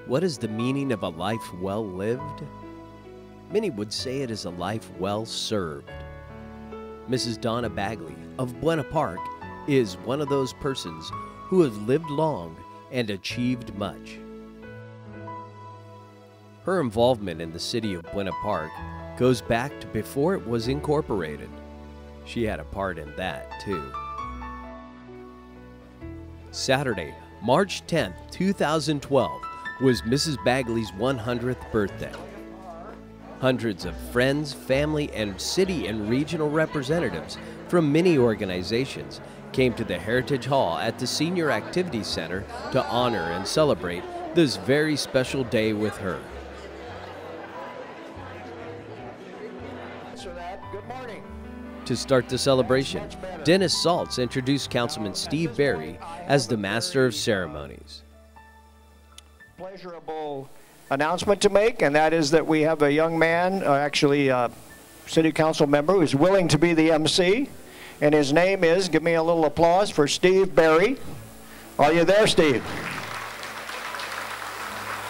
What is the meaning of a life well lived? Many would say it is a life well served. Mrs. Donna Bagley of Buena Park is one of those persons who have lived long and achieved much. Her involvement in the city of Buena Park goes back to before it was incorporated. She had a part in that too. Saturday, March 10th, 2012 was Mrs. Bagley's 100th birthday. Hundreds of friends, family, and city and regional representatives from many organizations came to the Heritage Hall at the Senior Activity Center to honor and celebrate this very special day with her. Good morning. To start the celebration, Dennis Saltz introduced Councilman Steve Berry as the Master of Ceremonies. Pleasurable announcement to make, and that is that we have a young man, actually a city council member, who's willing to be the MC, and his name is, give me a little applause for Steve Berry. Are you there, Steve?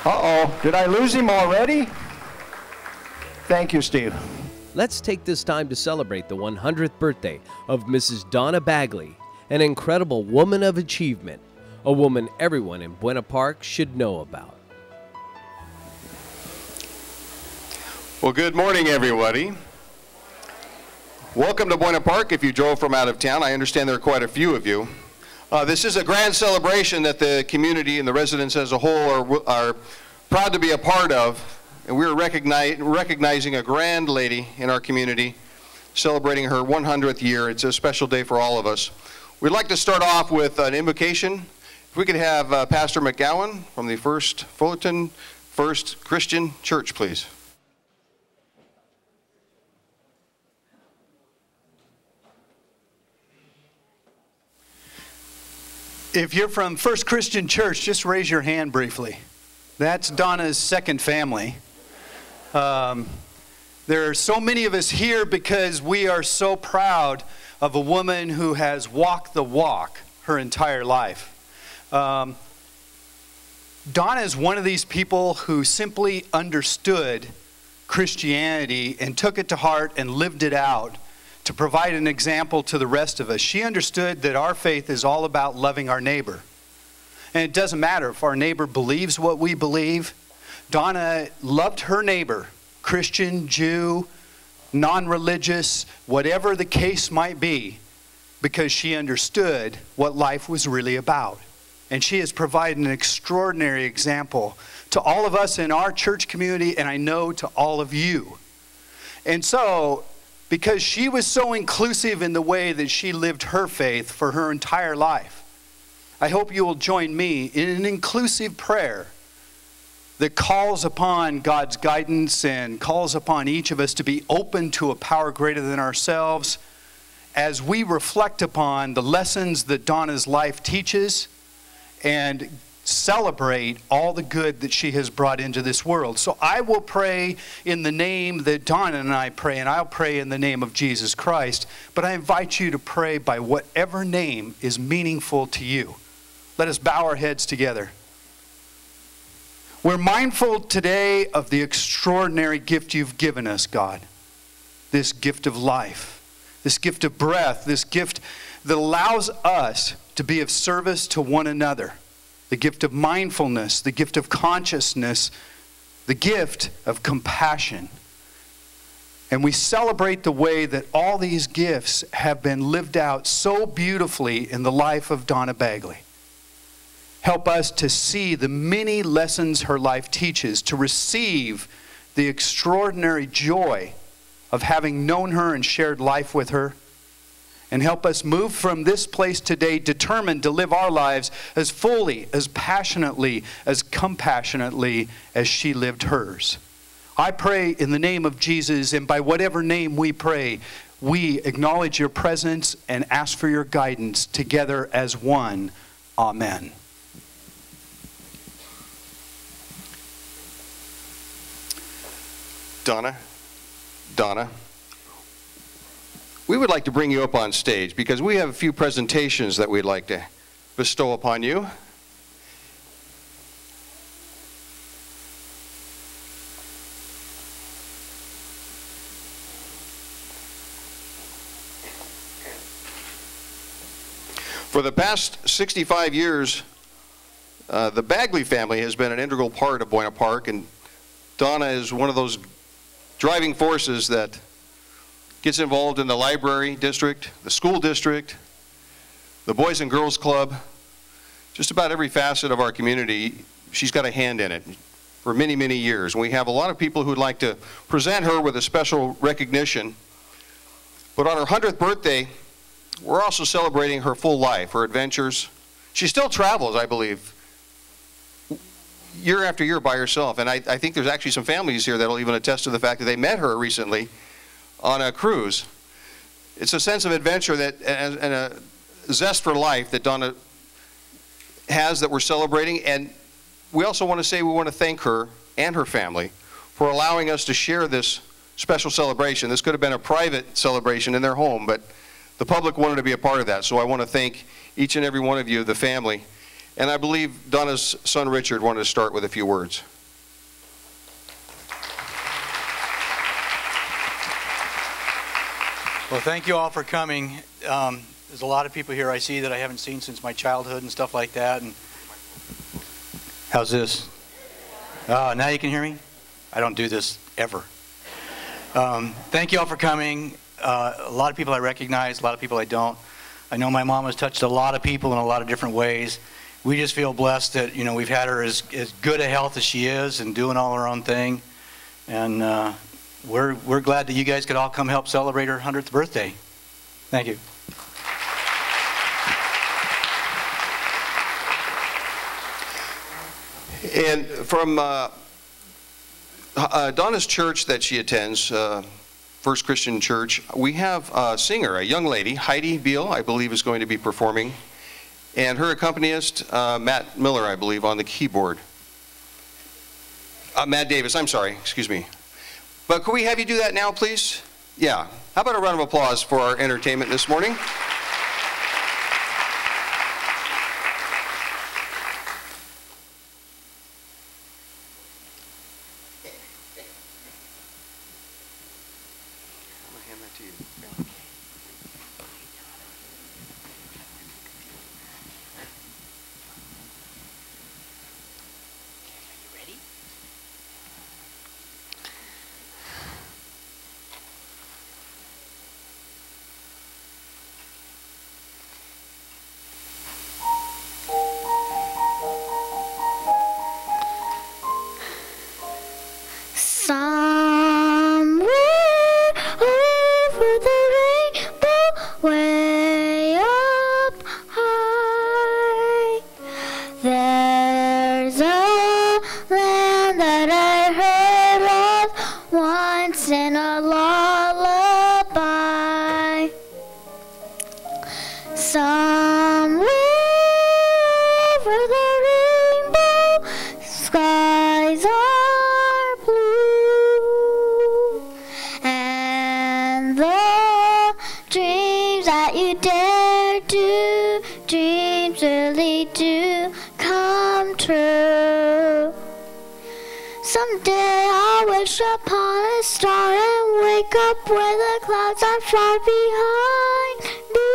Uh-oh, did I lose him already? Thank you, Steve. Let's take this time to celebrate the 100th birthday of Mrs. Donna Bagley, an incredible woman of achievement, a woman everyone in Buena Park should know about. Well, good morning, everybody. Welcome to Buena Park if you drove from out of town. I understand there are quite a few of you. This is a grand celebration that the community and the residents as a whole are proud to be a part of. And we're recognizing a grand lady in our community, celebrating her 100th year. It's a special day for all of us. We'd like to start off with an invocation. If we could have Pastor McGowan from the Fullerton First Christian Church, please. If you're from First Christian Church, just raise your hand briefly. That's Donna's second family. There are so many of us here because we are so proud of a woman who has walked the walk her entire life. Donna is one of these people who simply understood Christianity and took it to heart and lived it out to provide an example to the rest of us. She understood that our faith is all about loving our neighbor. And it doesn't matter if our neighbor believes what we believe. Donna loved her neighbor, Christian, Jew, non-religious, whatever the case might be, because she understood what life was really about. And she has provided an extraordinary example to all of us in our church community, and I know to all of you. And so, because she was so inclusive in the way that she lived her faith for her entire life, I hope you will join me in an inclusive prayer that calls upon God's guidance and calls upon each of us to be open to a power greater than ourselves as we reflect upon the lessons that Donna's life teaches and celebrate all the good that she has brought into this world. So I will pray in the name that Donna and I pray, and I'll pray in the name of Jesus Christ, but I invite you to pray by whatever name is meaningful to you. Let us bow our heads together. We're mindful today of the extraordinary gift you've given us, God. This gift of life, this gift of breath, this gift that allows us to be of service to one another. The gift of mindfulness, the gift of consciousness, the gift of compassion. And we celebrate the way that all these gifts have been lived out so beautifully in the life of Donna Bagley. Help us to see the many lessons her life teaches, to receive the extraordinary joy of having known her and shared life with her. And help us move from this place today determined to live our lives as fully, as passionately, as compassionately as she lived hers. I pray in the name of Jesus, and by whatever name we pray, we acknowledge your presence and ask for your guidance together as one. Amen. Donna, we would like to bring you up on stage because we have a few presentations that we'd like to bestow upon you. For the past 65 years, the Bagley family has been an integral part of Buena Park, and Donna is one of those driving forces that gets involved in the library district, the school district, the Boys and Girls Club, just about every facet of our community. She's got a hand in it for many, many years. And we have a lot of people who'd like to present her with a special recognition. But on her 100th birthday, we're also celebrating her full life, her adventures. She still travels, I believe, year after year by herself. And I think there's actually some families here that'll even attest to the fact that they met her recently on a cruise. It's a sense of adventure that, and a zest for life that Donna has that we're celebrating. And we also want to say we want to thank her and her family for allowing us to share this special celebration. This could have been a private celebration in their home, but the public wanted to be a part of that. So I want to thank each and every one of you, the family. And I believe Donna's son Richard wanted to start with a few words. Well, thank you all for coming. There's a lot of people here I see that I haven't seen since my childhood and stuff like that. And how's this? Now you can hear me? I don't do this ever. Thank you all for coming. A lot of people I recognize, a lot of people I don't. I know my mom has touched a lot of people in a lot of different ways. We just feel blessed that, you know, we've had her as good a health as she is and doing all her own thing. And we're glad that you guys could all come help celebrate her 100th birthday. Thank you. And from Donna's church that she attends, First Christian Church, we have a singer, a young lady, Heidi Beal, I believe, is going to be performing, and her accompanist, Matt Miller, I believe, on the keyboard. Matt Davis, I'm sorry, excuse me. But could we have you do that now, please? Yeah. How about a round of applause for our entertainment this morning? Far behind me,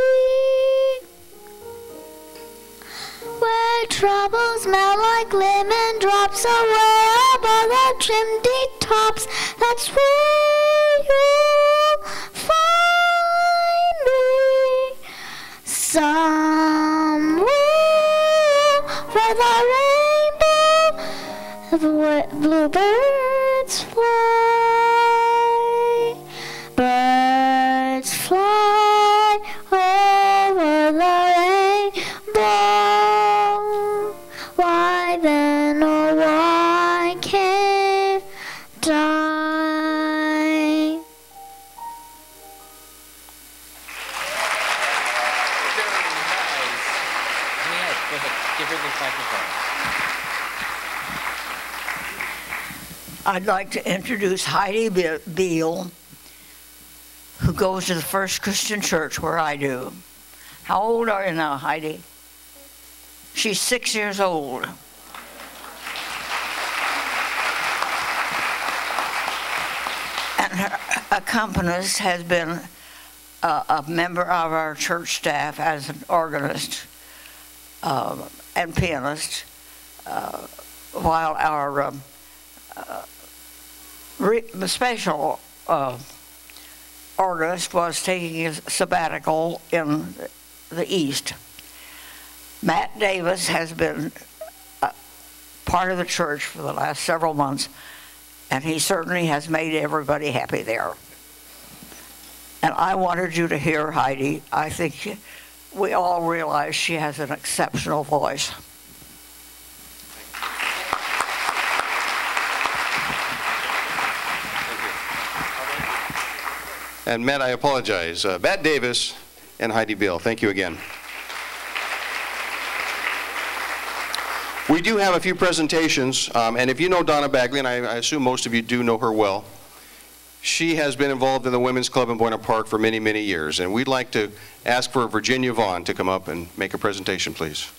where troubles melt like lemon drops away above the chimney tops. That's where you'll find me, somewhere where the rainbow, the bluebirds fly. Birds fly over the rainbow. Why then, oh, why can't I? Very nice. Yes, go ahead. Give her this microphone. I'd like to introduce Heidi Beal, who goes to the First Christian Church where I do. How old are you now, Heidi? She's 6 years old. And her accompanist has been a member of our church staff as an organist and pianist, while our special organist was taking his sabbatical in the East. Matt Davis has been part of the church for the last several months, and he certainly has made everybody happy there. And I wanted you to hear Heidi. I think we all realize she has an exceptional voice. And Matt, I apologize. Matt Davis and Heidi Bill, thank you again. We do have a few presentations, and if you know Donna Bagley, and I assume most of you do know her well, she has been involved in the Women's Club in Buena Park for many, many years, and we'd like to ask for Virginia Vaughn to come up and make a presentation, please.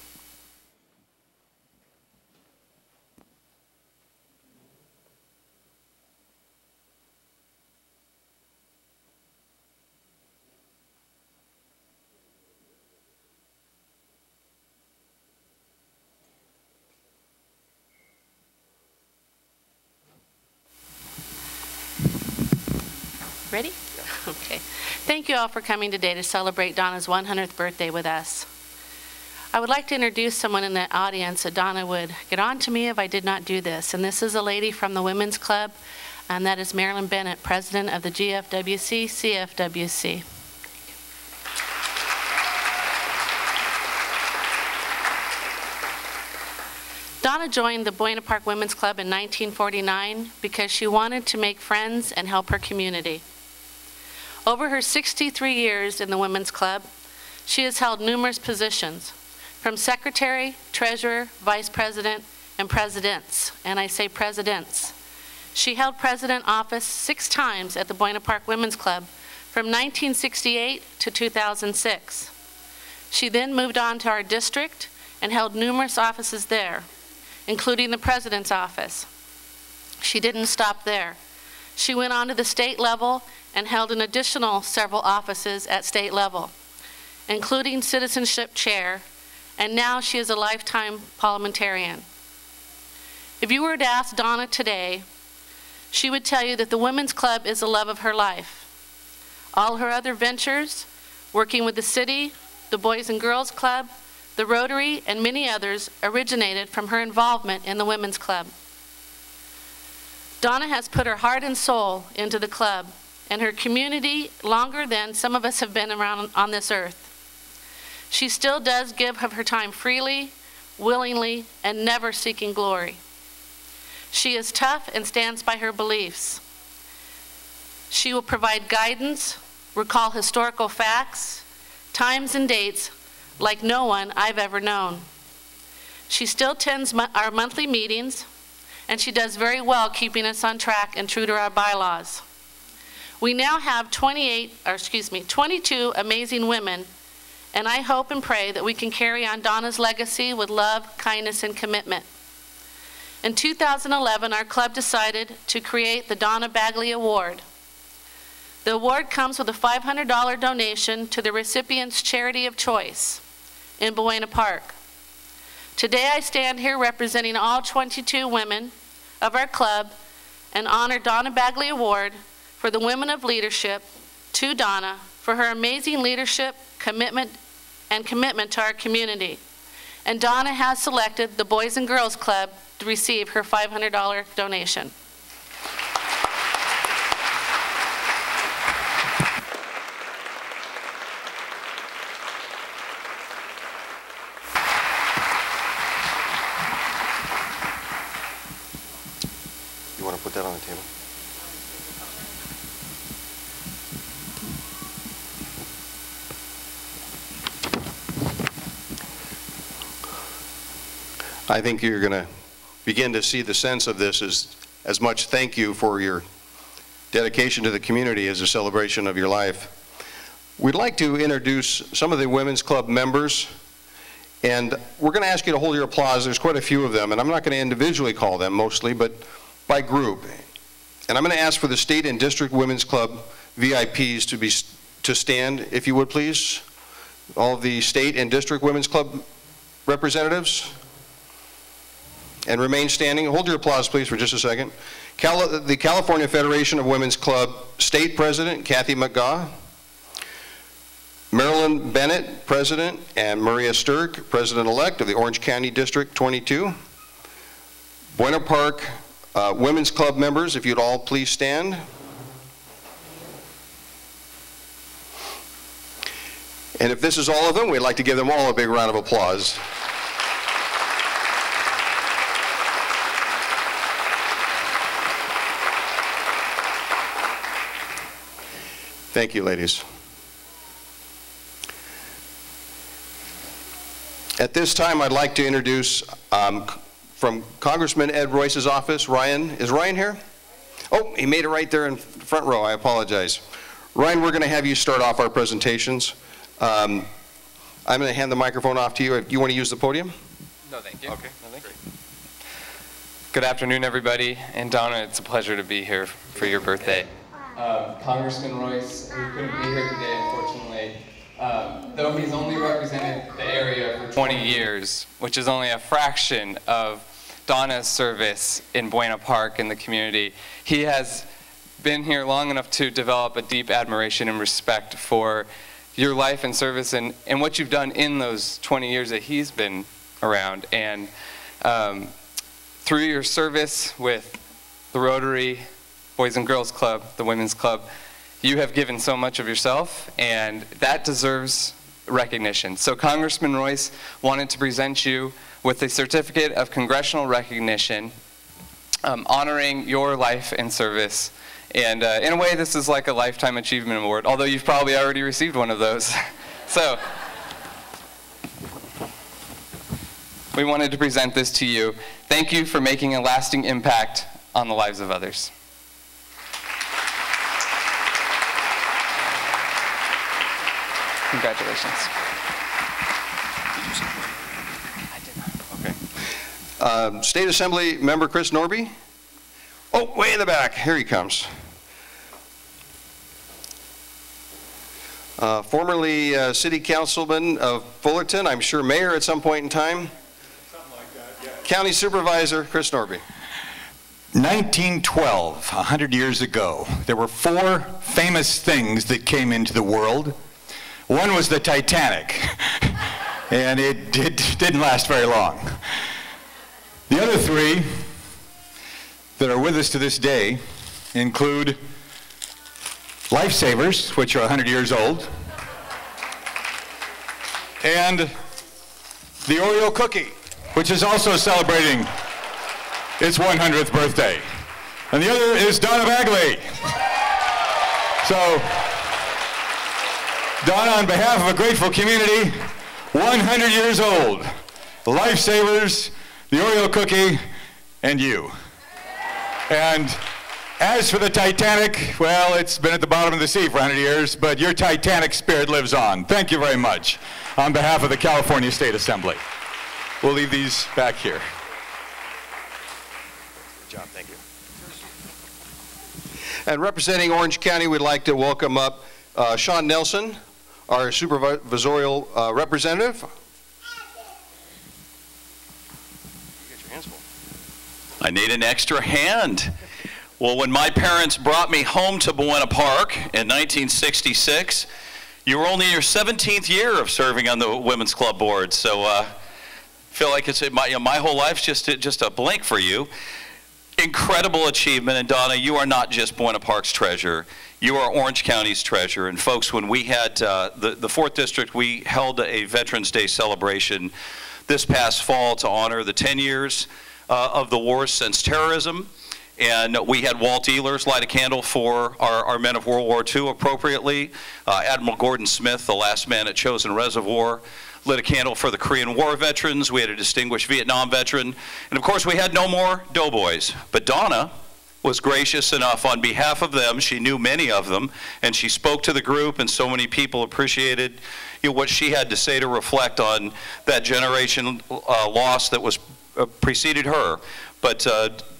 Ready? Okay. Thank you all for coming today to celebrate Donna's 100th birthday with us. I would like to introduce someone in the audience that Donna would get on to me if I did not do this. And this is a lady from the Women's Club, and that is Marilyn Bennett, president of the GFWC, CFWC. Donna joined the Buena Park Women's Club in 1949 because she wanted to make friends and help her community. Over her 63 years in the Women's Club, she has held numerous positions, from secretary, treasurer, vice president, and presidents, and I say presidents. She held president office 6 times at the Buena Park Women's Club from 1968 to 2006. She then moved on to our district and held numerous offices there, including the president's office. She didn't stop there. She went on to the state level and held an additional several offices at state level, including citizenship chair, and now she is a lifetime parliamentarian. If you were to ask Donna today, she would tell you that the Women's Club is the love of her life. All her other ventures, working with the city, the Boys and Girls Club, the Rotary, and many others, originated from her involvement in the Women's Club. Donna has put her heart and soul into the club and her community longer than some of us have been around on this earth. She still does give of her time freely, willingly, and never seeking glory. She is tough and stands by her beliefs. She will provide guidance, recall historical facts, times and dates like no one I've ever known. She still attends our monthly meetings, and she does very well keeping us on track and true to our bylaws. We now have 22 amazing women, and I hope and pray that we can carry on Donna's legacy with love, kindness, and commitment. In 2011, our club decided to create the Donna Bagley Award. The award comes with a $500 donation to the recipient's charity of choice in Buena Park. Today I stand here representing all 22 women of our club and honor Donna Bagley Award for the Women of Leadership to Donna for her amazing leadership, commitment to our community. And Donna has selected the Boys and Girls Club to receive her $500 donation. You want to put that on the table? I think you're going to begin to see the sense of this as much thank you for your dedication to the community as a celebration of your life. We'd like to introduce some of the Women's Club members, and we're going to ask you to hold your applause. There's quite a few of them, and I'm not going to individually call them mostly, but by group. And I'm going to ask for the State and District Women's Club VIPs to stand, if you would please. All of the State and District Women's Club representatives? And remain standing. Hold your applause, please, for just a second. The California Federation of Women's Club State President, Kathy McGaugh. Marilyn Bennett, President, and Maria Sturck, President-elect of the Orange County District 22. Buena Park Women's Club members, if you'd all please stand. And if this is all of them, we'd like to give them all a big round of applause. Thank you, ladies. At this time, I'd like to introduce from Congressman Ed Royce's office, Ryan. Is Ryan here? Oh, he made it right there in front row. I apologize. Ryan, we're going to have you start off our presentations. I'm going to hand the microphone off to you. If you want to use the podium? No, thank you. Okay. No, thank you. Good afternoon, everybody. And Donna, it's a pleasure to be here for your birthday. Congressman Royce, who couldn't be here today, unfortunately, though he's only represented the area for 20 years, which is only a fraction of Donna's service in Buena Park in the community, he has been here long enough to develop a deep admiration and respect for your life and service and what you've done in those 20 years that he's been around. And through your service with the Rotary Boys and Girls Club, the Women's Club, you have given so much of yourself, and that deserves recognition. So Congressman Royce wanted to present you with a certificate of congressional recognition honoring your life and service. And in a way, this is like a Lifetime Achievement Award, although you've probably already received one of those. So we wanted to present this to you. Thank you for making a lasting impact on the lives of others. Congratulations. Okay. State Assembly Member Chris Norby. Oh, way in the back. Here he comes. Formerly City Councilman of Fullerton, I'm sure Mayor at some point in time. Something like that, yeah. County Supervisor Chris Norby. 1912, 100 years ago, there were 4 famous things that came into the world. One was the Titanic, and it didn't last very long. The other 3 that are with us to this day include lifesavers, which are 100 years old, and the Oreo cookie, which is also celebrating its 100th birthday. And the other is Donna Bagley. So, Donna, on behalf of a grateful community, 100 years old, lifesavers, the Oreo cookie, and you. And as for the Titanic, well, it's been at the bottom of the sea for 100 years, but your Titanic spirit lives on. Thank you very much on behalf of the California State Assembly. We'll leave these back here. Good job, thank you. And representing Orange County, we'd like to welcome up Sean Nelson, our supervisorial representative. You got your hands full. I need an extra hand. Well, when my parents brought me home to Buena Park in 1966, you were only in your 17th year of serving on the Women's Club board. So I feel like it's my whole life's just a blink for you. Incredible achievement. And Donna, you are not just Buena Park's treasure. You are Orange County's treasure. And folks, when we had the 4th District, we held a Veterans Day celebration this past fall to honor the 10 years of the war since terrorism. And we had Walt Ehlers light a candle for our men of World War II appropriately. Admiral Gordon Smith, the last man at Chosin Reservoir, lit a candle for the Korean War veterans. We had a distinguished Vietnam veteran. And of course, we had no more doughboys. But Donna was gracious enough on behalf of them. She knew many of them, and she spoke to the group, and so many people appreciated what she had to say to reflect on that generation loss that was preceded her. But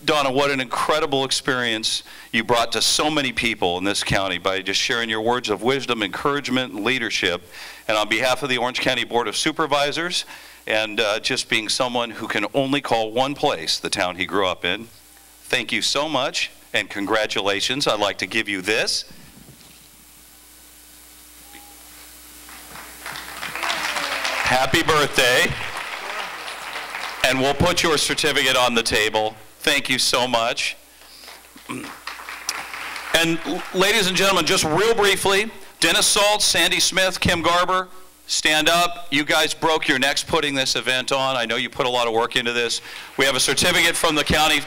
Donna, what an incredible experience you brought to so many people in this county by just sharing your words of wisdom, encouragement, and leadership. And on behalf of the Orange County Board of Supervisors and just being someone who can only call one place the town he grew up in. Thank you so much, and congratulations. I'd like to give you this. Happy birthday. And we'll put your certificate on the table. Thank you so much. And ladies and gentlemen, just real briefly, Dennis Salt, Sandy Smith, Kim Garber, stand up. You guys broke your necks putting this event on. I know you put a lot of work into this. We have a certificate from the county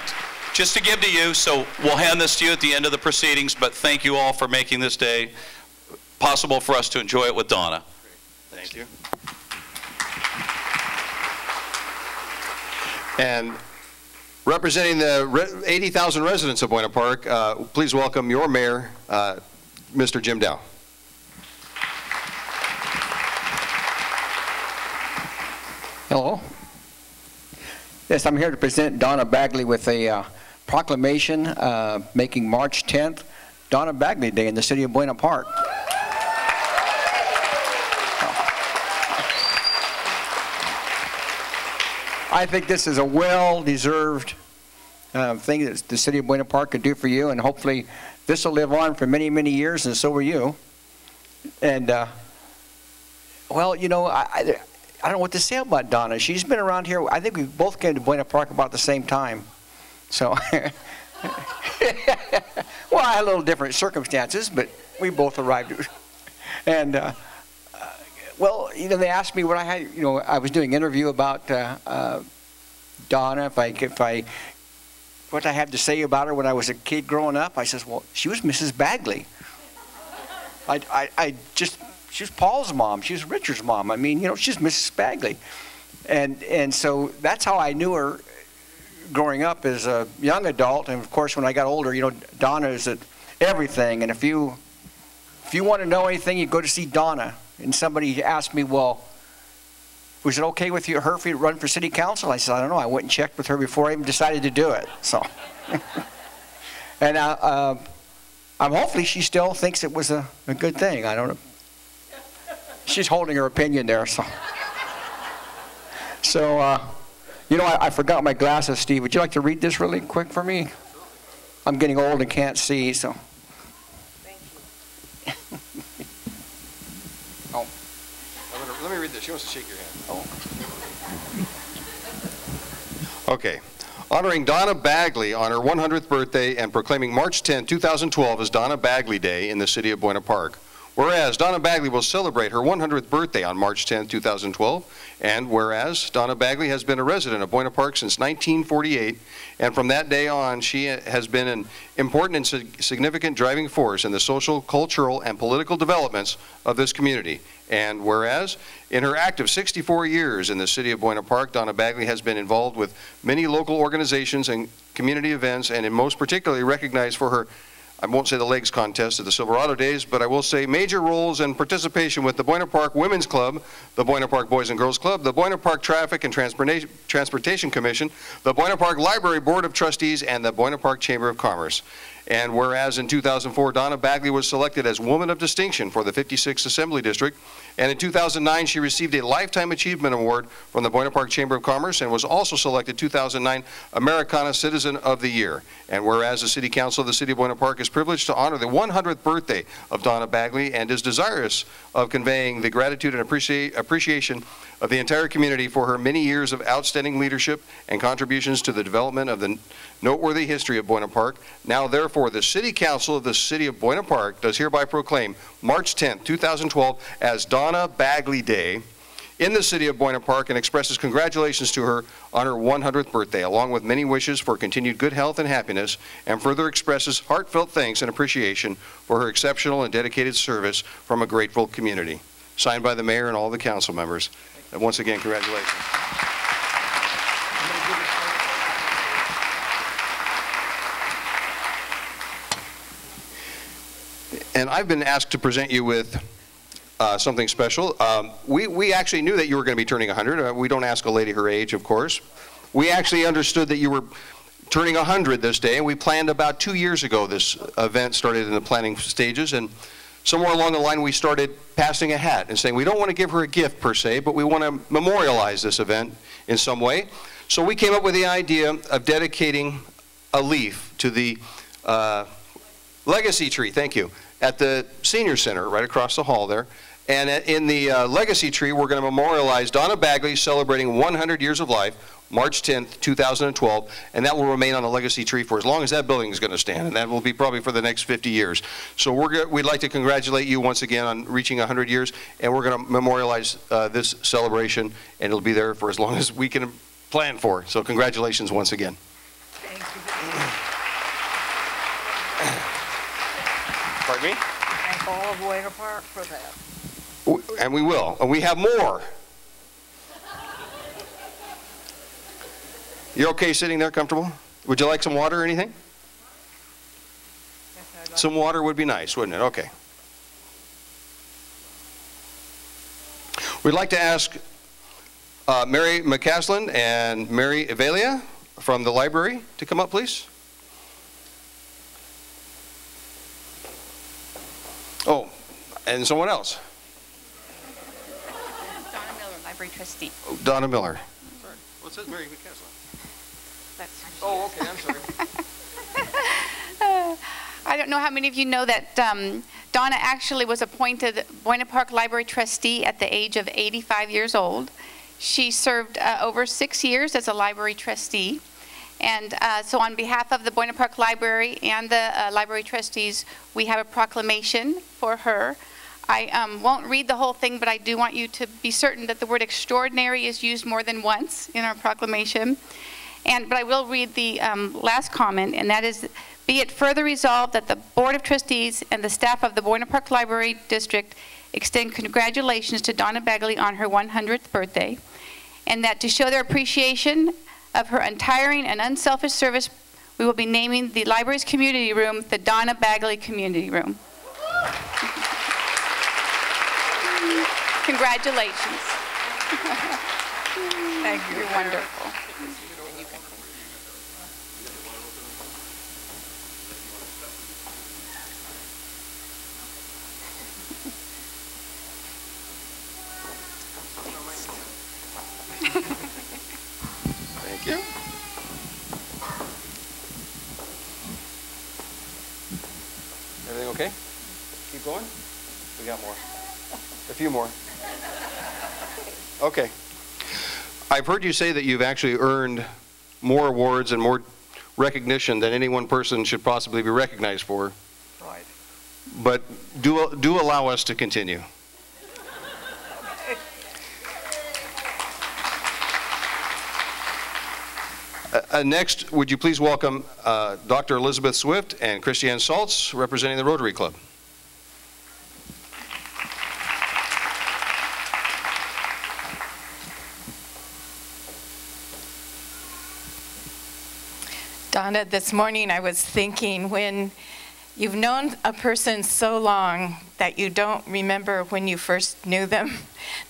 just to give to you, so we'll hand this to you at the end of the proceedings, but thank you all for making this day possible for us to enjoy it with Donna. Thank you. And representing the 80,000 residents of Buena Park, please welcome your mayor, Mr. Jim Dow. Hello. Yes, I'm here to present Donna Bagley with a proclamation making March 10th Donna Bagley Day in the city of Buena Park. I think this is a well-deserved thing that the city of Buena Park could do for you, and hopefully this will live on for many, many years, and so will you. And, well, you know, I don't know what to say about Donna. She's been around here. I think we both came to Buena Park about the same time. So, well, I had a little different circumstances, but we both arrived. And, well, you know, they asked me what I had, you know, I was doing an interview about Donna, what I had to say about her when I was a kid growing up. I says, well, she was Mrs. Bagley. She was Paul's mom. She was Richard's mom. I mean, you know, she's Mrs. Bagley. And so that's how I knew her growing up as a young adult. And, of course, when I got older, you know, Donna is at everything. And if you want to know anything, you go to see Donna. And somebody asked me, well, was it okay with her if you run for city council? I said, I don't know. I went and checked with her before I even decided to do it. So, and hopefully she still thinks it was a good thing. I don't know. She's holding her opinion there. So, you know, I forgot my glasses, Steve. Would you like to read this really quick for me? I'm getting old and can't see, so. Let me read this. She wants to shake your hand. Oh. Okay. Honoring Donna Bagley on her 100th birthday and proclaiming March 10, 2012 as Donna Bagley Day in the city of Buena Park. Whereas Donna Bagley will celebrate her 100th birthday on March 10, 2012, and whereas Donna Bagley has been a resident of Buena Park since 1948, and from that day on she has been an important and significant driving force in the social, cultural, and political developments of this community. And whereas in her active 64 years in the city of Buena Park, Donna Bagley has been involved with many local organizations and community events, and in most particularly recognized for her, I won't say the legs contest of the Silverado days, but I will say major roles and participation with the Buena Park Women's Club, the Buena Park Boys and Girls Club, the Buena Park Traffic and Transportation Commission, the Buena Park Library Board of Trustees, and the Buena Park Chamber of Commerce. And whereas in 2004, Donna Bagley was selected as Woman of Distinction for the 56th Assembly District, and in 2009, she received a Lifetime Achievement Award from the Buena Park Chamber of Commerce and was also selected 2009 Americana Citizen of the Year. And whereas the City Council of the City of Buena Park is privileged to honor the 100th birthday of Donna Bagley and is desirous of conveying the gratitude and appreciation of the entire community for her many years of outstanding leadership and contributions to the development of the noteworthy history of Buena Park. Now, therefore, the City Council of the City of Buena Park does hereby proclaim March 10, 2012 as Donna Bagley Day in the City of Buena Park and expresses congratulations to her on her 100th birthday, along with many wishes for continued good health and happiness, and further expresses heartfelt thanks and appreciation for her exceptional and dedicated service from a grateful community. Signed by the mayor and all the council members. And once again, congratulations. And I've been asked to present you with something special. We actually knew that you were going to be turning 100. We don't ask a lady her age, of course. We actually understood that you were turning 100 this day, and we planned about 2 years ago. This event started in the planning stages, and somewhere along the line we started passing a hat and saying we don't want to give her a gift per se, but we want to memorialize this event in some way. So we came up with the idea of dedicating a leaf to the legacy tree, thank you, at the Senior Center right across the hall there. And in the legacy tree, we're going to memorialize Donna Bagley celebrating 100 years of life, March 10th, 2012, and that will remain on the legacy tree for as long as that building is going to stand, and that will be probably for the next 50 years. So we'd like to congratulate you once again on reaching 100 years, and we're going to memorialize this celebration, and it'll be there for as long as we can plan for. So congratulations once again. Thank you. Pardon me? Thank all of Buena Park for that. And we will, and we have more. You're okay sitting there comfortable? Would you like some water or anything? Yes, some water would be nice, wouldn't it? Okay. We'd like to ask Mary McCaslin and Mary Evalia from the library to come up, please. Oh, and someone else. Donna Miller, library trustee. Oh, Donna Miller. Sorry. Well, it says Mary McCaslin. Oh, okay, I'm sorry. I don't know how many of you know that Donna actually was appointed Buena Park Library trustee at the age of 85 years old. She served over 6 years as a library trustee. And so on behalf of the Buena Park Library and the library trustees, we have a proclamation for her. I won't read the whole thing, but I do want you to be certain that the word extraordinary is used more than once in our proclamation. But I will read the last comment, and that is, be it further resolved that the Board of Trustees and the staff of the Buena Park Library District extend congratulations to Donna Bagley on her 100th birthday, and that to show their appreciation of her untiring and unselfish service, we will be naming the library's community room the Donna Bagley Community Room. Congratulations. Thank you. You're wonderful. Thank you. Everything okay? Keep going? We got more. A few more. Okay. I've heard you say that you've actually earned more awards and more recognition than any one person should possibly be recognized for. Right. But do allow us to continue. Next, would you please welcome Dr. Elizabeth Swift and Christiane Saltz, representing the Rotary Club. Donna, this morning I was thinking, when you've known a person so long that you don't remember when you first knew them,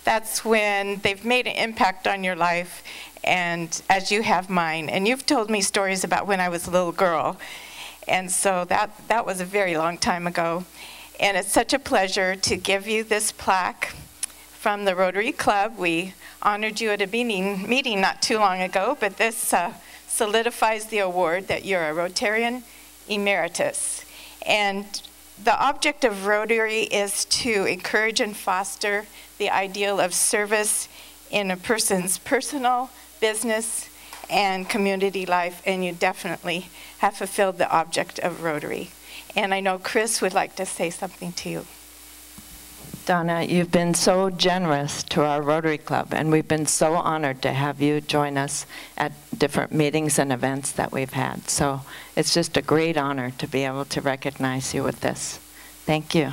that's when they've made an impact on your life, and as you have mine. And you've told me stories about when I was a little girl, and so that was a very long time ago. And it's such a pleasure to give you this plaque from the Rotary Club. We honored you at a meeting not too long ago, but this solidifies the award that you're a Rotarian Emeritus. And the object of Rotary is to encourage and foster the ideal of service in a person's personal, business, and community life, and you definitely have fulfilled the object of Rotary. And I know Chris would like to say something to you. Donna, you've been so generous to our Rotary Club, and we've been so honored to have you join us at different meetings and events that we've had. So it's just a great honor to be able to recognize you with this. Thank you.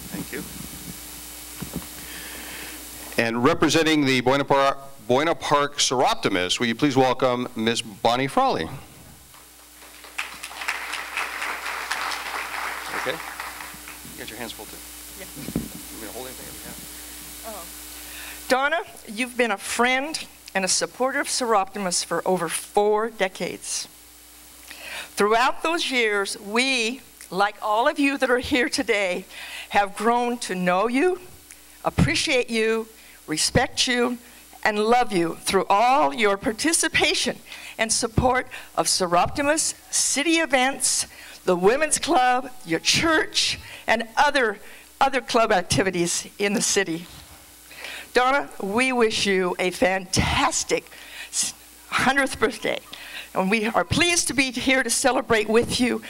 Thank you. And representing the Buena Park Seroptimists, will you please welcome Ms. Bonnie Frawley? Okay. You got your hands full too. Yeah. You want me to hold anything? Donna, you've been a friend and a supporter of Seroptimus for over 4 decades. Throughout those years, we, like all of you that are here today, have grown to know you, appreciate you, respect you, and love you through all your participation and support of Seroptimus, city events, the Women's Club, your church, and other club activities in the city. Donna, we wish you a fantastic 100th birthday. And we are pleased to be here to celebrate with you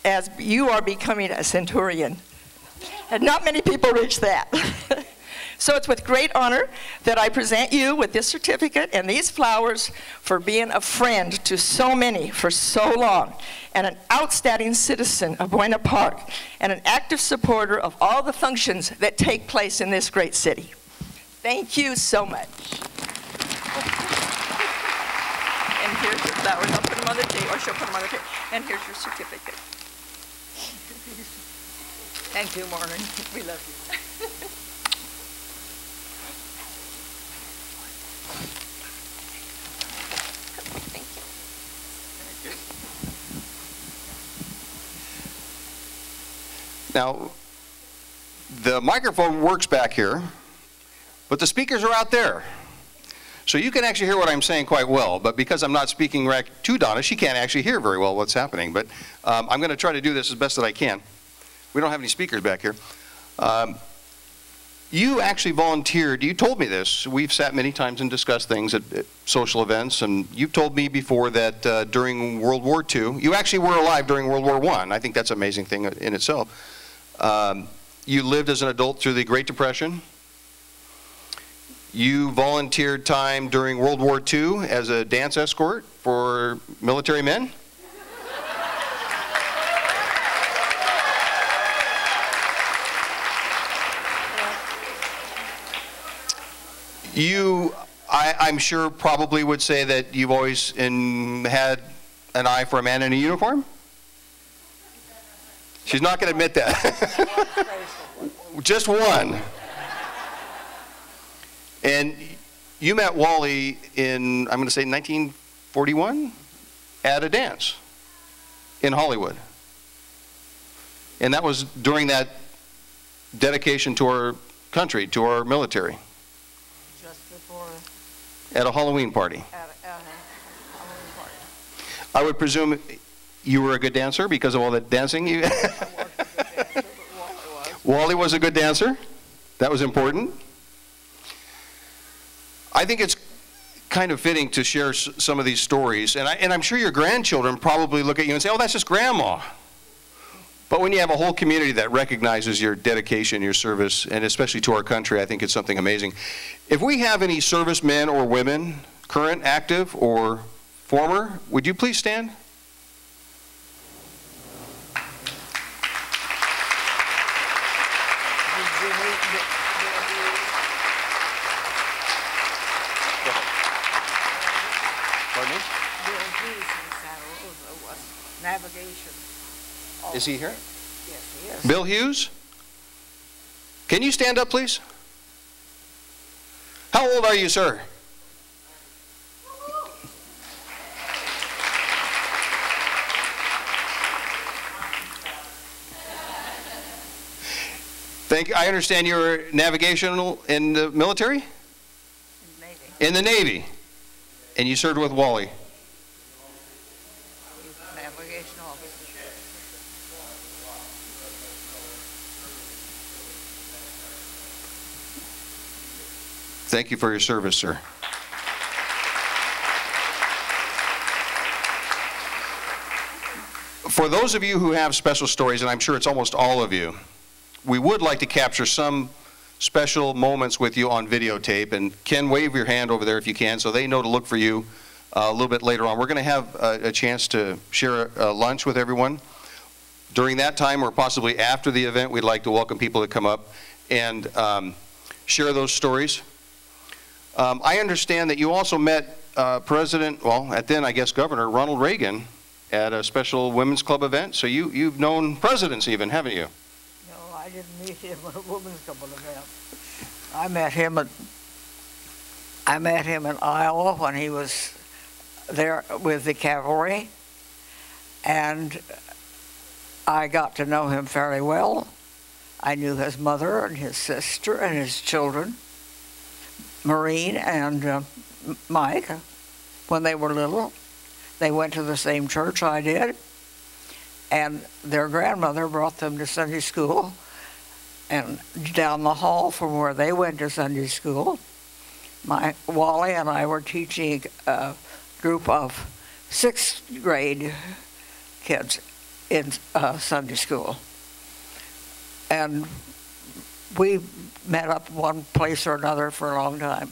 as you are becoming a centurion. And not many people reach that. So it's with great honor that I present you with this certificate and these flowers for being a friend to so many for so long, and an outstanding citizen of Buena Park, and an active supporter of all the functions that take place in this great city. Thank you so much. And here's your flowers. I'll put them on the table, or she'll put them on the table. And here's your certificate. Thank you, Marlon. We love you. Now, the microphone works back here, but the speakers are out there. So you can actually hear what I'm saying quite well, but because I'm not speaking right to Donna, she can't actually hear very well what's happening. But I'm going to try to do this as best that I can. We don't have any speakers back here. You actually volunteered. You told me this. We've sat many times and discussed things at social events, and you've told me before that during World War II, you actually were alive during World War I. I think that's an amazing thing in itself. You lived as an adult through the Great Depression. You volunteered time during World War II as a dance escort for military men. You, I'm sure, probably would say that you've always had an eye for a man in a uniform? She's not going to admit that. Just one. And you met Wally in, I'm going to say 1941, at a dance in Hollywood. And that was during that dedication to our country, to our military. Just before. At a Halloween party. At a Halloween party. I would presume you were a good dancer because of all that dancing you. Wally was a good dancer. That was important. I think it's kind of fitting to share some of these stories, and I'm sure your grandchildren probably look at you and say, oh, that's just grandma. But when you have a whole community that recognizes your dedication, your service, and especially to our country, I think it's something amazing. If we have any servicemen or women, current, active, or former, would you please stand? Navigation. Oh. Is he here? Yes, he is. Bill Hughes? Can you stand up, please? How old are you, sir? Thank you. I understand you're navigational in the military? In the Navy. In the Navy. And you served with Wally. Navigation officer. Thank you for your service, sir. For those of you who have special stories, and I'm sure it's almost all of you, we would like to capture some special moments with you on videotape. And Ken, wave your hand over there if you can so they know to look for you a little bit later on. We're going to have a chance to share lunch with everyone. During that time, or possibly after the event, we'd like to welcome people to come up and share those stories. I understand that you also met President, well, at then I guess Governor Ronald Reagan at a special Women's Club event. So you've known presidents even, haven't you? No, I didn't meet him at a Women's Club event. I met him at I met him in Iowa when he was there with the cavalry, and I got to know him fairly well. I knew his mother and his sister and his children, Maureen and Mike, when they were little. They went to the same church I did, and their grandmother brought them to Sunday school. And down the hall from where they went to Sunday school, Wally and I were teaching a group of 6th grade kids in Sunday school. And we met up one place or another for a long time.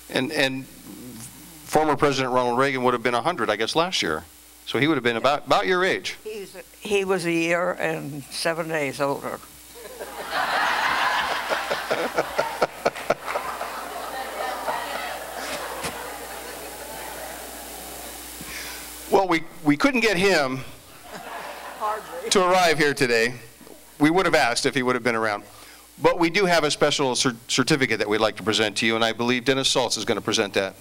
And former President Ronald Reagan would have been 100, I guess, last year. So he would have been about your age. He was a year and 7 days older. Well, we couldn't get him to arrive here today. We would have asked if he would have been around. But we do have a special certificate that we'd like to present to you, and I believe Dennis Saltz is going to present that.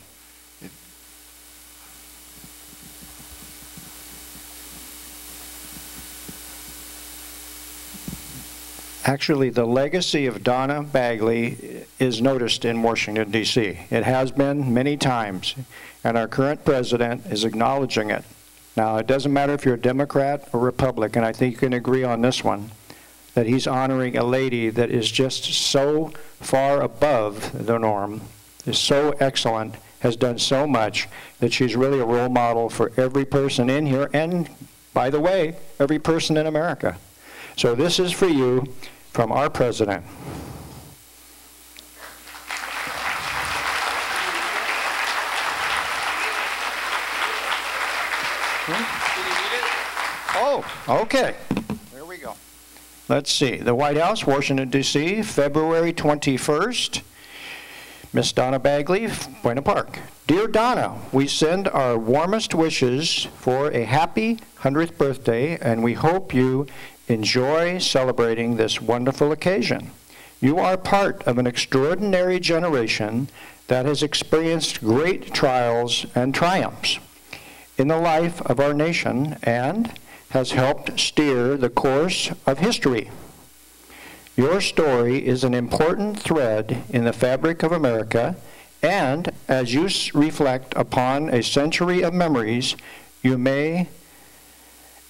Actually, the legacy of Donna Bagley is noticed in Washington, D.C. It has been many times, and our current president is acknowledging it. Now, it doesn't matter if you're a Democrat or Republican, I think you can agree on this one, that he's honoring a lady that is just so far above the norm, is so excellent, has done so much, that she's really a role model for every person in here, and, by the way, every person in America. So this is for you from our president. Oh, okay. There we go. Let's see. The White House, Washington, D.C., February 21st. Miss Donna Bagley, Buena Park. Dear Donna, we send our warmest wishes for a happy 100th birthday, and we hope you enjoy celebrating this wonderful occasion. You are part of an extraordinary generation that has experienced great trials and triumphs in the life of our nation and has helped steer the course of history. Your story is an important thread in the fabric of America, and as you reflect upon a century of memories, you may,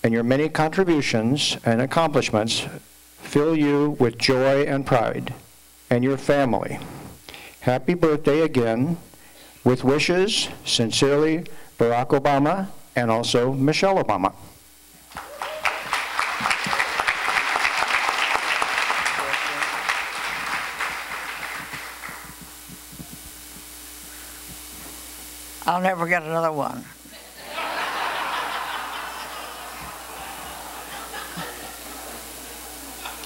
and your many contributions and accomplishments, fill you with joy and pride, and your family. Happy birthday again, with wishes, sincerely, Barack Obama, and also Michelle Obama. I'll never get another one.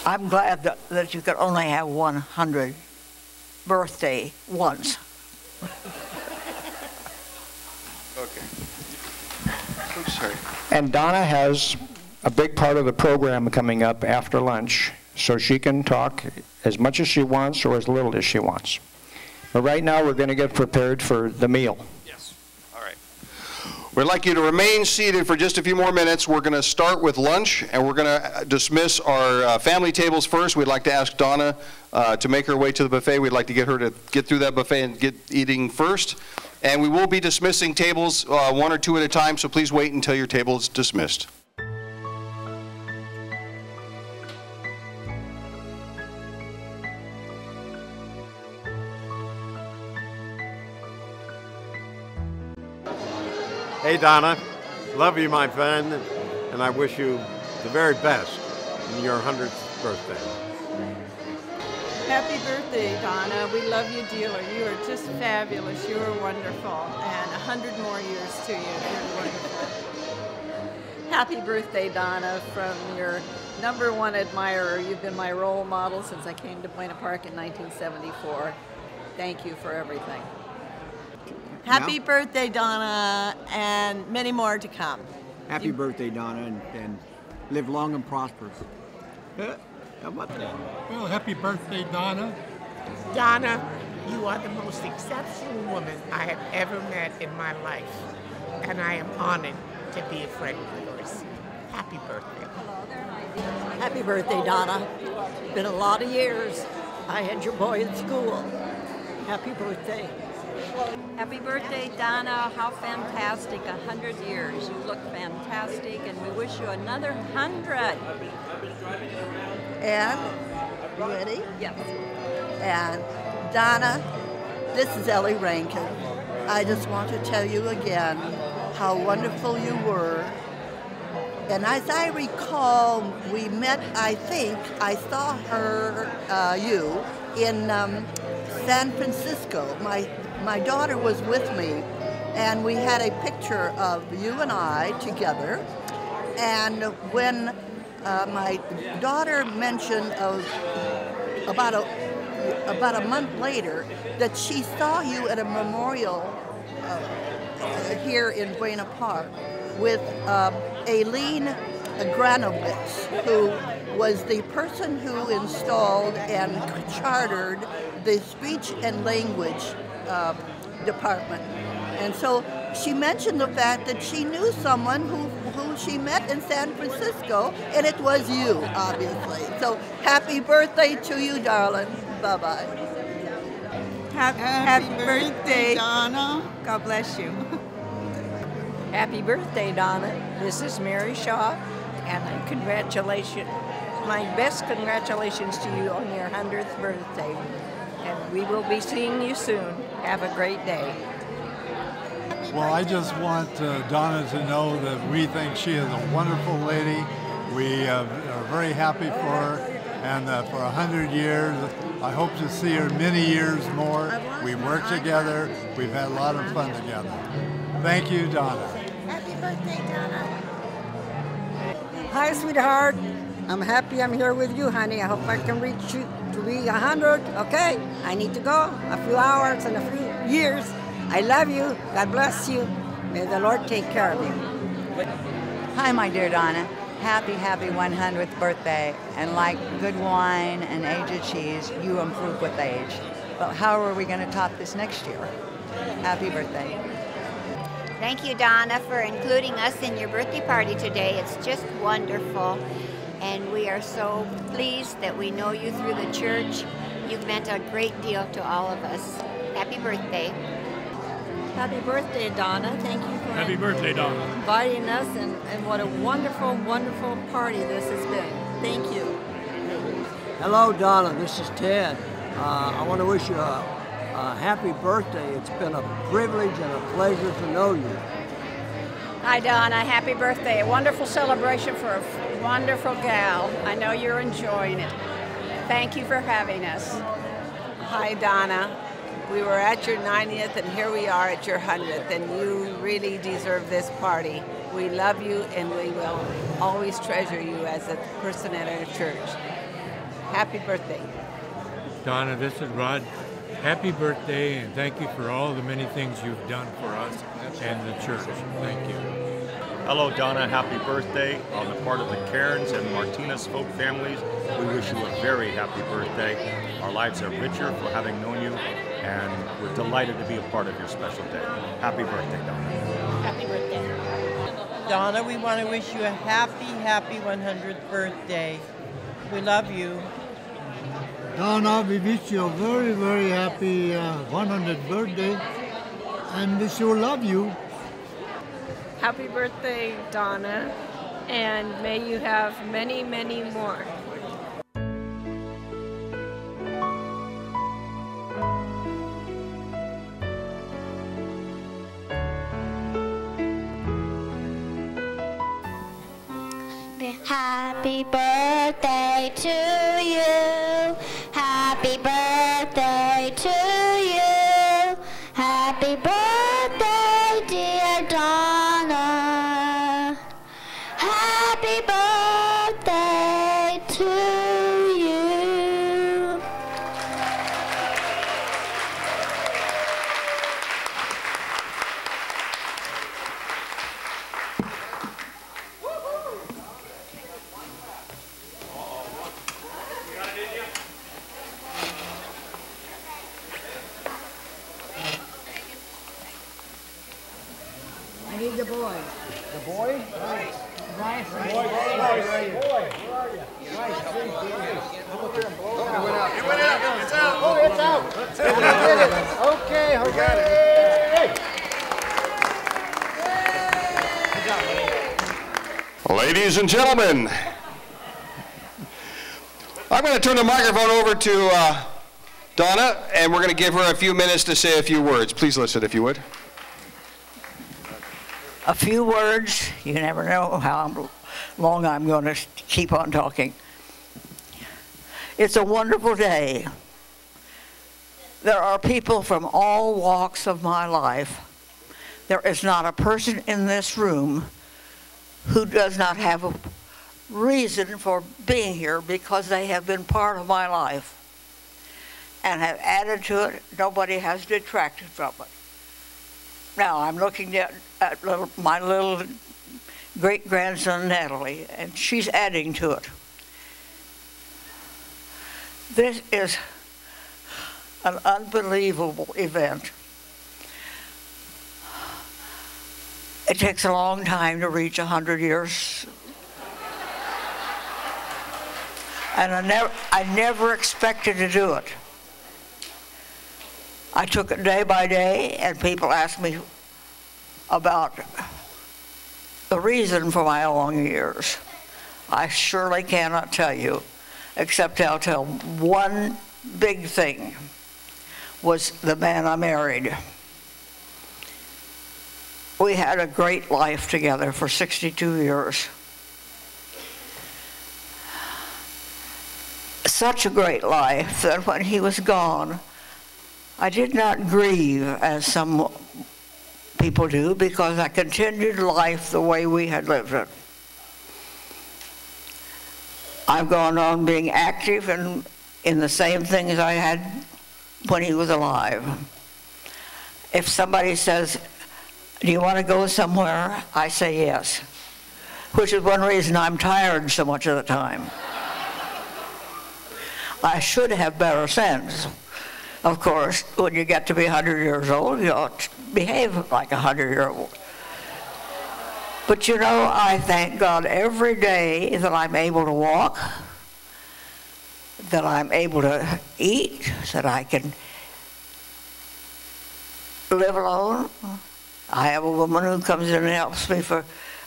I'm glad that you could only have 100 birthday once. Okay. Oops, sorry. And Donna has a big part of the program coming up after lunch, so she can talk as much as she wants or as little as she wants. But right now, we're going to get prepared for the meal. Yes. All right. We'd like you to remain seated for just a few more minutes. We're going to start with lunch, and we're going to dismiss our family tables first. We'd like to ask Donna to make her way to the buffet. We'd like to get her to get through that buffet and get eating first. And we will be dismissing tables one or two at a time, so please wait until your table is dismissed. Hey Donna, love you my friend, and I wish you the very best in your 100th birthday. Happy birthday, Donna. We love you dearly. You are just fabulous. You are wonderful. And 100 more years to you. You're wonderful. Happy birthday, Donna, from your #1 admirer. You've been my role model since I came to Buena Park in 1974. Thank you for everything. Happy birthday, Donna, and many more to come. Happy birthday, Donna, and live long and prosperous. How about that? Well, happy birthday, Donna. Donna, You are the most exceptional woman I have ever met in my life, and I am honored to be a friend of yours. Happy birthday. Happy birthday, Donna. Been a lot of years. I had your boy in school. Happy birthday. Happy birthday, Donna. How fantastic. 100 years. You look fantastic, and we wish you another 100. And, you ready? Yes. And Donna, this is Ellie Rankin. I just want to tell you again how wonderful you were. And as I recall, we met, I think, I saw her, you, in San Francisco. My daughter was with me, and we had a picture of you and I together. And when my daughter mentioned about a month later that she saw you at a memorial here in Buena Park with Aileen Granowitz, who was the person who installed and chartered the speech and language department. And so she mentioned the fact that she knew someone who she met in San Francisco, and it was you, obviously. So happy birthday to you, darling. Bye-bye. Happy birthday, Donna. God bless you. Happy birthday, Donna. This is Mary Shaw, and congratulations. My best congratulations to you on your 100th birthday. And we will be seeing you soon. Have a great day. Well, I just want Donna to know that we think she is a wonderful lady. We are very happy for her, and for 100 years, I hope to see her many years more. We've worked together. We've had a lot of fun together. Thank you, Donna. Happy birthday, Donna. Hi, sweetheart. I'm happy I'm here with you, honey. I hope I can reach you to be 100, okay? I need to go a few hours and a few years. I love you. God bless you. May the Lord take care of you. Hi, my dear Donna. Happy 100th birthday. And like good wine and aged cheese, you improve with age. But how are we going to top this next year? Happy birthday. Thank you, Donna, for including us in your birthday party today. It's just wonderful. And we are so pleased that we know you through the church. You've meant a great deal to all of us. Happy birthday. Happy birthday, Donna. Thank you for Happy birthday, Donna. inviting us, and what a wonderful, wonderful party this has been. Thank you. Hello, Donna. This is Ted. I want to wish you a happy birthday. It's been a privilege and a pleasure to know you. Hi, Donna. Happy birthday. A wonderful celebration for a wonderful gal. I know you're enjoying it. Thank you for having us. Hi, Donna. We were at your 90th, and here we are at your 100th, and you really deserve this party. We love you, and we will always treasure you as a person at our church. Happy birthday. Donna, this is Rod. Happy birthday, and thank you for all the many things you've done for us and the church. Thank you. Hello, Donna. Happy birthday. On the part of the Cairns and Martinez folk families, we wish you a very happy birthday. Our lives are richer for having known you, and we're delighted to be a part of your special day. Happy birthday, Donna. Happy birthday. Donna, we want to wish you a happy 100th birthday. We love you. Donna, we wish you a very, very happy 100th birthday, and we sure love you. Happy birthday, Donna, and may you have many, many more. Happy birthday to you. Happy birthday to you. Happy birthday, dear Donna. Happy birthday to you. your boy. The boy? Right. Rice. Boy, Boy, where are you? Rice. It went out. It's out. Oh, it's out. I did it. Okay, hooray! Ladies and gentlemen, I'm going to turn the microphone over to Donna, and we're going to give her a few minutes to say a few words. Please listen, if you would. A few words. You never know how long I'm going to keep on talking. It's a wonderful day. There are people from all walks of my life. There is not a person in this room who does not have a reason for being here because they have been part of my life and have added to it. Nobody has detracted from it. Now, I'm looking at my little great-grandson, Natalie, and she's adding to it. This is an unbelievable event. It takes a long time to reach 100 years. And I never expected to do it. I took it day by day, and people asked me about the reason for my long years. I surely cannot tell you, except I'll tell one big thing, was the man I married. We had a great life together for 62 years. Such a great life that when he was gone, I did not grieve as some people do because I continued life the way we had lived it. I've gone on being active in the same things I had when he was alive. If somebody says, "Do you want to go somewhere?" I say yes, which is one reason I'm tired so much of the time. I should have better sense. Of course, when you get to be 100 years old, you ought to behave like a 100-year-old. But you know, I thank God every day that I'm able to walk, that I'm able to eat, that I can live alone. I have a woman who comes in and helps me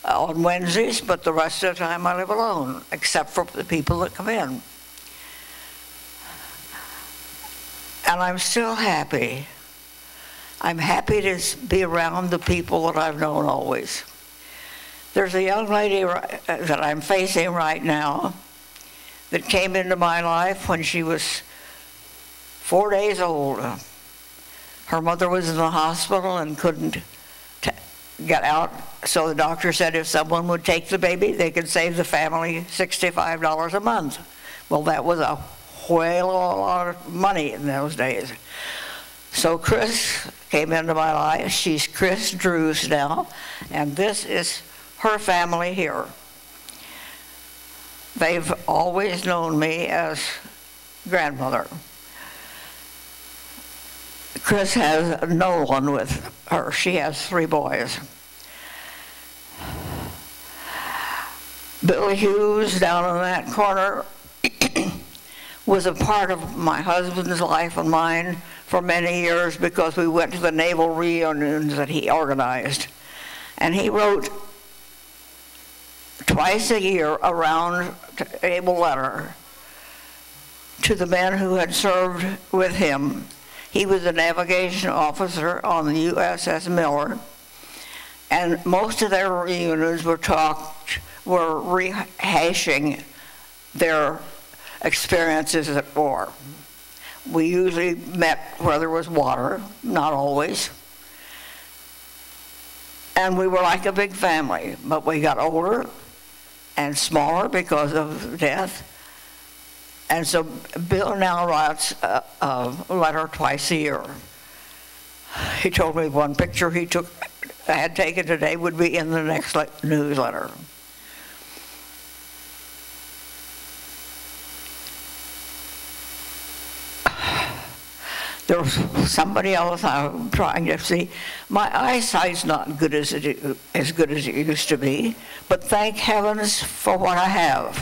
on Wednesdays, but the rest of the time I live alone, except for the people that come in. And I'm still happy. I'm happy to be around the people that I've known always. There's a young lady that I'm facing right now that came into my life when she was 4 days old. Her mother was in the hospital and couldn't get out, so the doctor said if someone would take the baby, they could save the family $65 a month. Well, that was a whale of a lot of money in those days. So Chris came into my life. She's Chris Drews now, and this is her family here. They've always known me as grandmother. Chris has no one with her. She has 3 boys. Billy Hughes down in that corner was a part of my husband's life and mine for many years because we went to the naval reunions that he organized. And he wrote twice a year a round table letter to the men who had served with him. He was a navigation officer on the USS Miller, and most of their reunions were rehashing their experiences at war. We usually met where there was water, not always. And we were like a big family, but we got older and smaller because of death. And so Bill now writes a letter twice a year. He told me one picture I had taken today would be in the next newsletter. There was somebody else I'm trying to see. My eyesight's not good as good as it used to be, but thank heavens for what I have.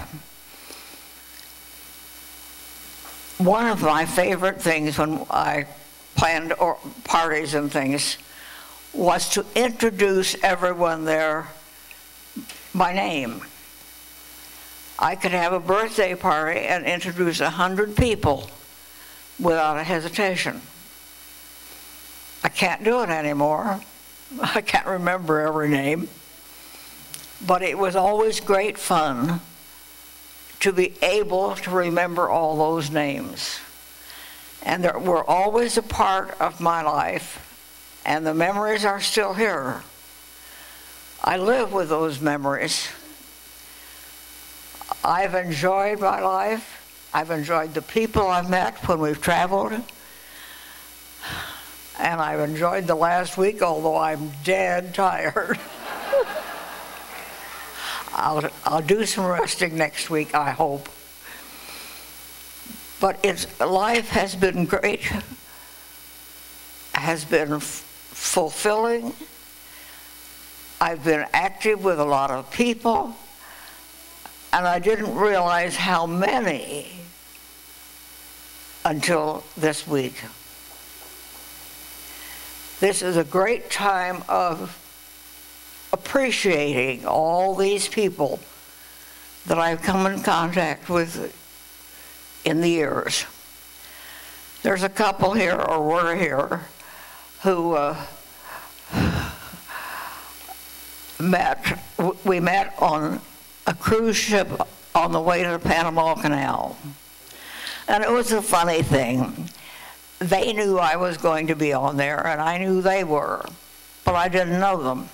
One of my favorite things when I planned parties and things was to introduce everyone there by name. I could have a birthday party and introduce 100 people without a hesitation. I can't do it anymore. I can't remember every name. But it was always great fun to be able to remember all those names. And they were always a part of my life, and the memories are still here. I live with those memories. I've enjoyed my life. I've enjoyed the people I've met when we've traveled. And I've enjoyed the last week, although I'm dead tired. I'll do some resting next week, I hope. But life has been great, has been fulfilling. I've been active with a lot of people, and I didn't realize how many until this week. This is a great time of appreciating all these people that I've come in contact with in the years. There's a couple here, or were here, who we met on a cruise ship on the way to the Panama Canal. And it was a funny thing. They knew I was going to be on there, and I knew they were, but I didn't know them.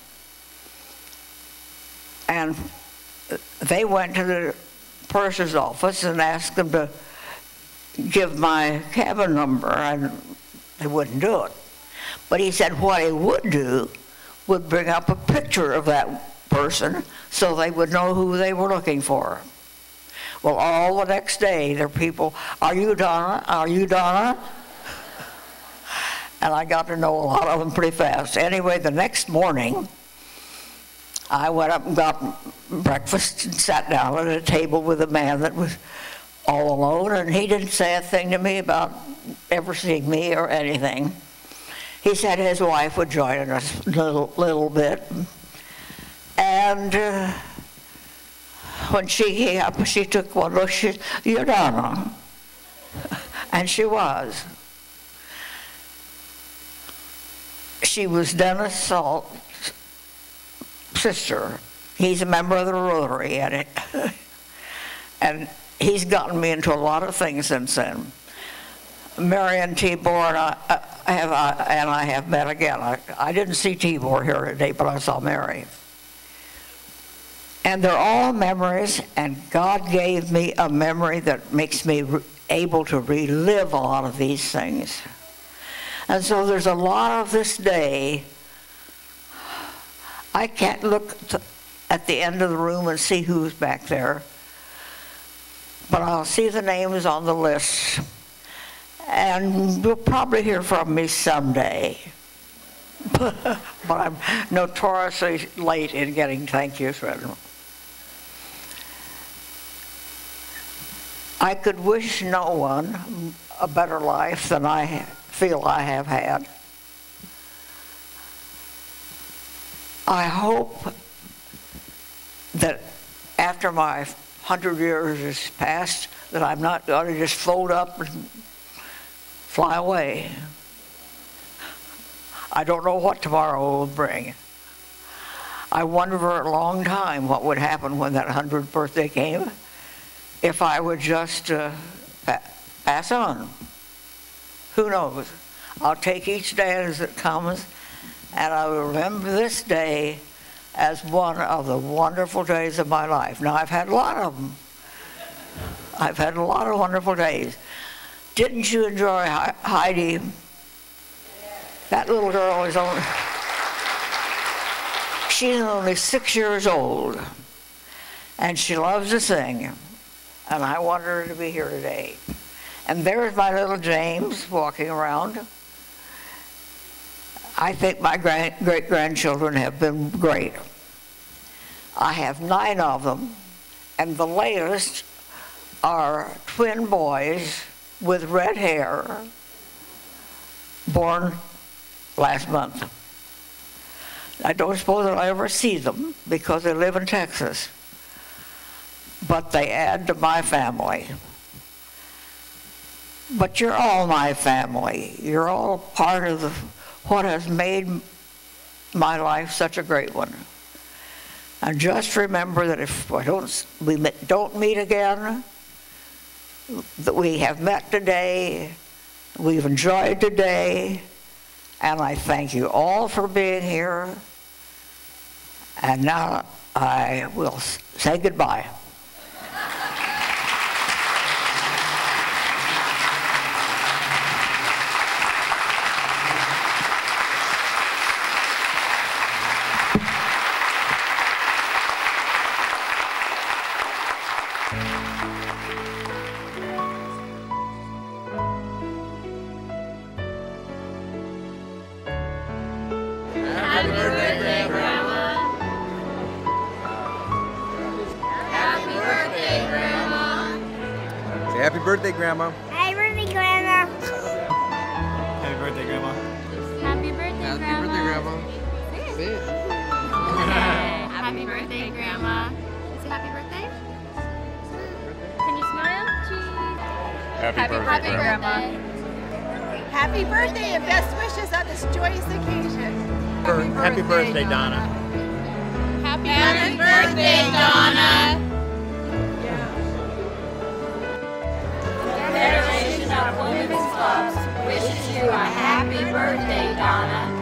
And they went to the purser's office and asked them to give my cabin number, and they wouldn't do it. But he said what he would do would bring up a picture of that person so they would know who they were looking for. Well, all the next day, there are people, "Are you Donna? Are you Donna?" And I got to know a lot of them pretty fast. Anyway, the next morning, I went up and got breakfast and sat down at a table with a man that was all alone, and he didn't say a thing to me about ever seeing me or anything. He said his wife would join us a little bit. And when she came up, she took one look, she said, "You're Donna." And she was. She was Dennis Salt's sister. He's a member of the Rotary, and he's gotten me into a lot of things since then. Marion Tibor and I have met again. I didn't see Tibor here today, but I saw Mary. And they're all memories, and God gave me a memory that makes me able to relive a lot of these things. And so there's a lot of this day. I can't look at the end of the room and see who's back there, but I'll see the names on the list, and you'll probably hear from me someday. But I'm notoriously late in getting thank yous written. I could wish no one a better life than I feel I have had. I hope that after my 100 years is passed, that I'm not going to just fold up and fly away. I don't know what tomorrow will bring. I wondered for a long time what would happen when that 100th birthday came, if I would just pass on. Who knows? I'll take each day as it comes, and I will remember this day as one of the wonderful days of my life. Now, I've had a lot of them. I've had a lot of wonderful days. Didn't you enjoy Heidi? That little girl is only, she's only 6 years old, and she loves to sing, and I want her to be here today. And there's my little James walking around. I think my great-grandchildren have been great. I have 9 of them, and the latest are twin boys with red hair, born last month. I don't suppose I'll ever see them because they live in Texas, but they add to my family. But you're all my family. You're all part of what has made my life such a great one. And just remember that if we don't meet again, that we have met today, we've enjoyed today, and I thank you all for being here. And now I will say goodbye. Happy birthday, Grandma. Happy birthday, Grandma. Say happy birthday, Grandma. Happy birthday, Grandma. Happy birthday, Grandma. Happy birthday, Grandma. Happy birthday, Grandma. Say it. Happy birthday, Grandma. Say happy birthday. Can you smile? Cheese. Happy birthday, Grandma. Happy birthday and best wishes on this joyous occasion. Happy birthday, Donna. Happy birthday, Donna. The Federation of Women's Clubs wishes you a happy birthday, Donna.